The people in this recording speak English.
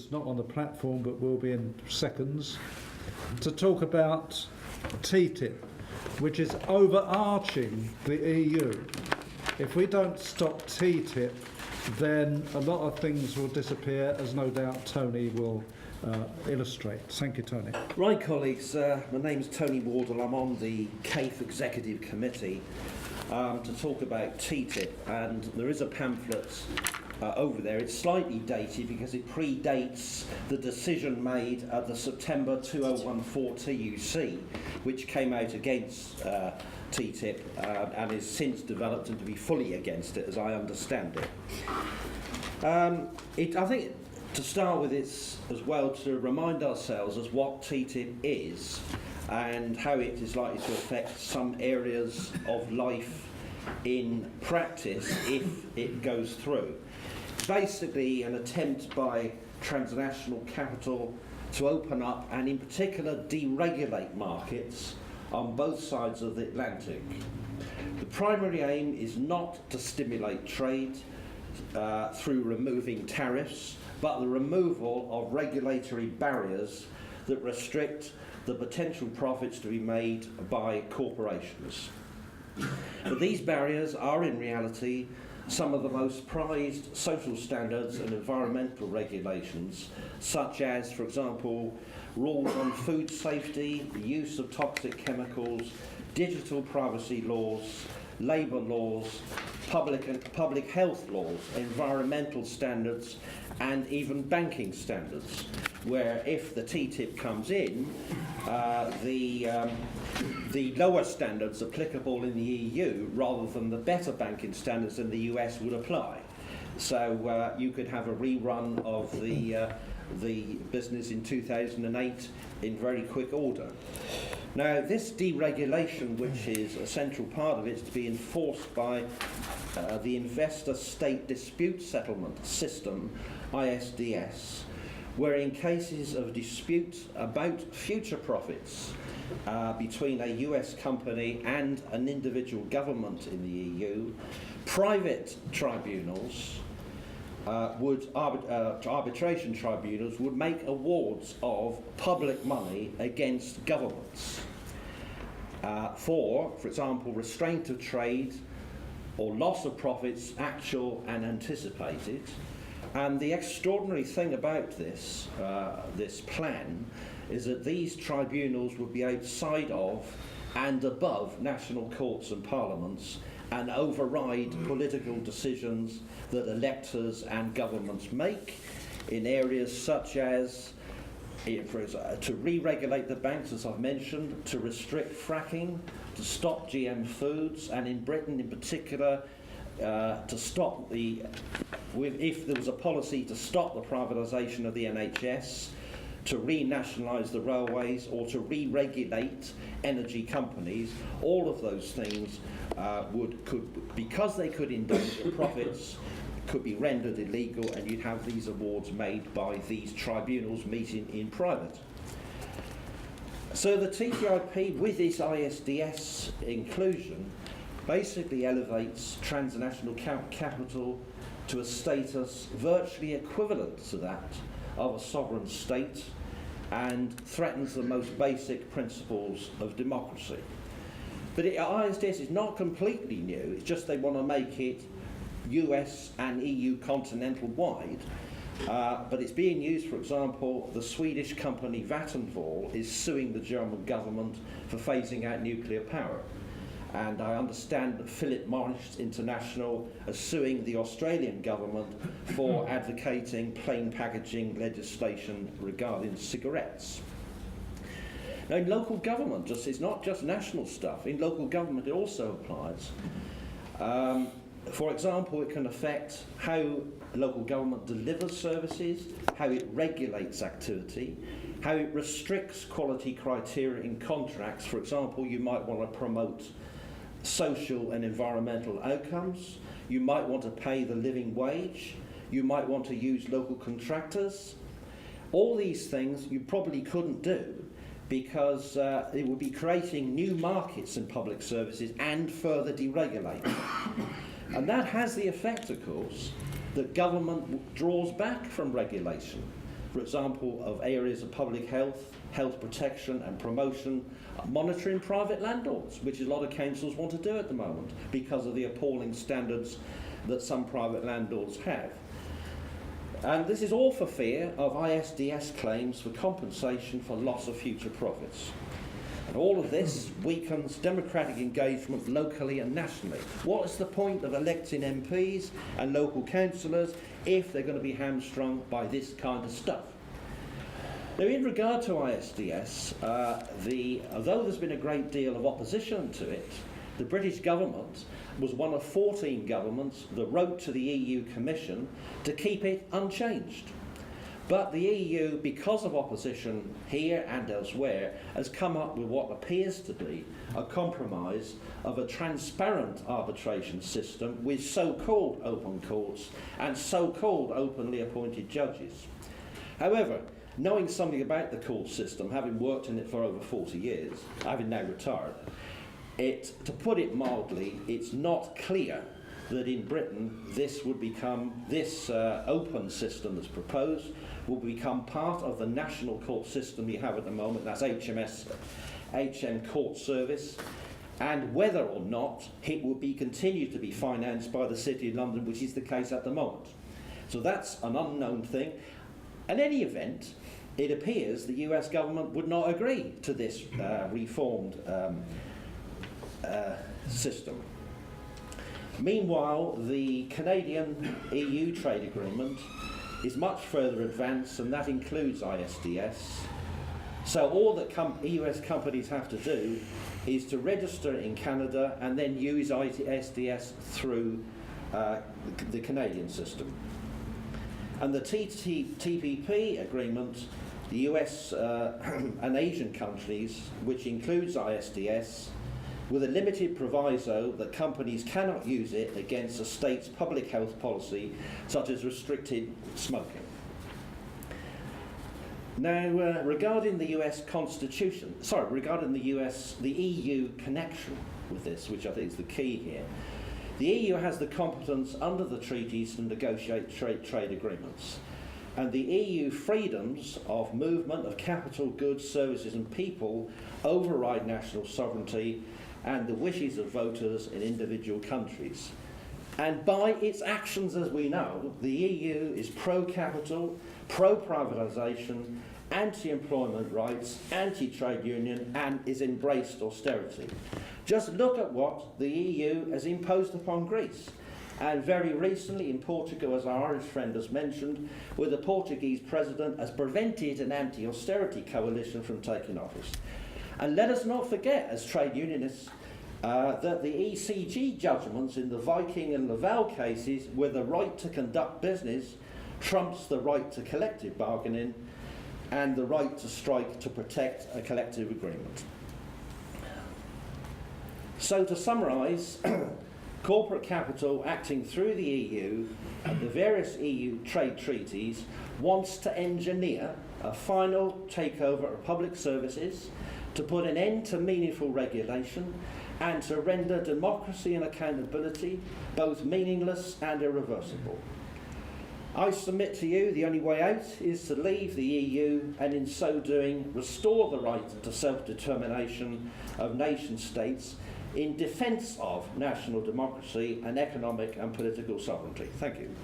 who's not on the platform but will be in seconds, to talk about TTIP, which is overarching the EU. If we don't stop TTIP, then a lot of things will disappear, as no doubt Tony will illustrate. Thank you, Tony. Right, colleagues, my name's Tony Wardle. I'm on the CAIF Executive Committee to talk about TTIP, and there is a pamphlet over there. It's slightly dated because it predates the decision made at the September 2014 TUC, which came out against TTIP and is since developed into be fully against it, as I understand it. I think to start with, it's as well to remind ourselves as what TTIP is and how it is likely to affect some areas of life in practice if it goes through. Basically an attempt by transnational capital to open up and in particular deregulate markets on both sides of the Atlantic. The primary aim is not to stimulate trade through removing tariffs, but the removal of regulatory barriers that restrict the potential profits to be made by corporations. But these barriers are in reality some of the most prized social standards and environmental regulations, such as, for example, rules on food safety, the use of toxic chemicals, digital privacy laws, labour laws, public health laws, environmental standards, and even banking standards, where if the TTIP comes in, the lower standards applicable in the EU rather than the better banking standards in the US would apply. So you could have a rerun of the business in 2008 in very quick order. Now, this deregulation, which is a central part of it, is to be enforced by the Investor State Dispute Settlement System, ISDS, where in cases of dispute about future profits between a US company and an individual government in the EU, private tribunals arbitration tribunals would make awards of public money against governments for example, restraint of trade or loss of profits, actual and anticipated. And the extraordinary thing about this plan is that these tribunals would be outside of and above national courts and parliaments and override political decisions that electors and governments make in areas such as to re-regulate the banks, as I've mentioned, to restrict fracking, to stop GM foods, and in Britain in particular to stop if there was a policy to stop the privatisation of the NHS, to renationalise the railways, or to re-regulate energy companies. All of those things because they could endanger profits, could be rendered illegal, and you'd have these awards made by these tribunals meeting in private. So the TTIP, with this ISDS inclusion, basically elevates transnational capital to a status virtually equivalent to that of a sovereign state and threatens the most basic principles of democracy. But ISDS is not completely new, it's just they want to make it US and EU continental wide, but it's being used. For example, the Swedish company Vattenfall is suing the German government for phasing out nuclear power. And I understand that Philip Morris International is suing the Australian government for advocating plain packaging legislation regarding cigarettes. Now, in local government, it's not just national stuff. In local government, it also applies. For example, it can affect how local government delivers services, how it regulates activity, how it restricts quality criteria in contracts. For example, you might want to promote social and environmental outcomes. You might want to pay the living wage. You might want to use local contractors. All these things you probably couldn't do because it would be creating new markets in public services and further deregulating. And that has the effect, of course, that government draws back from regulation. for example, of areas of public health, health protection and promotion, monitoring private landlords, which a lot of councils want to do at the moment because of the appalling standards that some private landlords have. And this is all for fear of ISDS claims for compensation for loss of future profits. And all of this weakens democratic engagement locally and nationally. What is the point of electing MPs and local councillors if they're going to be hamstrung by this kind of stuff? Now, in regard to ISDS, although there's been a great deal of opposition to it, the British government was one of 14 governments that wrote to the EU Commission to keep it unchanged. But the EU, because of opposition here and elsewhere, has come up with what appears to be a compromise of a transparent arbitration system with so-called open courts and so-called openly appointed judges. However, knowing something about the court system, having worked in it for over 40 years, having now retired, to put it mildly, it's not clear that in Britain this open system that's proposed will become part of the national court system we have at the moment, that's HM Court Service, and whether or not it will continue to be financed by the City of London, which is the case at the moment. So that's an unknown thing. In any event, it appears the US government would not agree to this reformed system. Meanwhile, the Canadian-EU trade agreement is much further advanced, and that includes ISDS. So all that US companies have to do is to register in Canada and then use ISDS through the Canadian system. And the TPP agreement, the US and Asian countries, which includes ISDS, with a limited proviso that companies cannot use it against a state's public health policy, such as restricted smoking. Now, regarding the US Constitution, regarding the EU connection with this, which I think is the key here, the EU has the competence under the treaties to negotiate trade agreements. And the EU freedoms of movement of capital, goods, services and people override national sovereignty and the wishes of voters in individual countries. And by its actions, as we know, the EU is pro-capital, pro-privatisation, anti-employment rights, anti-trade union, and is embraced austerity. Just look at what the EU has imposed upon Greece. And very recently in Portugal, as our Irish friend has mentioned, where the Portuguese president has prevented an anti-austerity coalition from taking office. And let us not forget, as trade unionists, that the ECG judgments in the Viking and Laval cases, where the right to conduct business trumps the right to collective bargaining and the right to strike to protect a collective agreement. So to summarise, corporate capital acting through the EU and the various EU trade treaties wants to engineer a final takeover of public services, to put an end to meaningful regulation, and to render democracy and accountability both meaningless and irreversible. I submit to you the only way out is to leave the EU and in so doing restore the right to self-determination of nation-states in defence of national democracy and economic and political sovereignty. Thank you.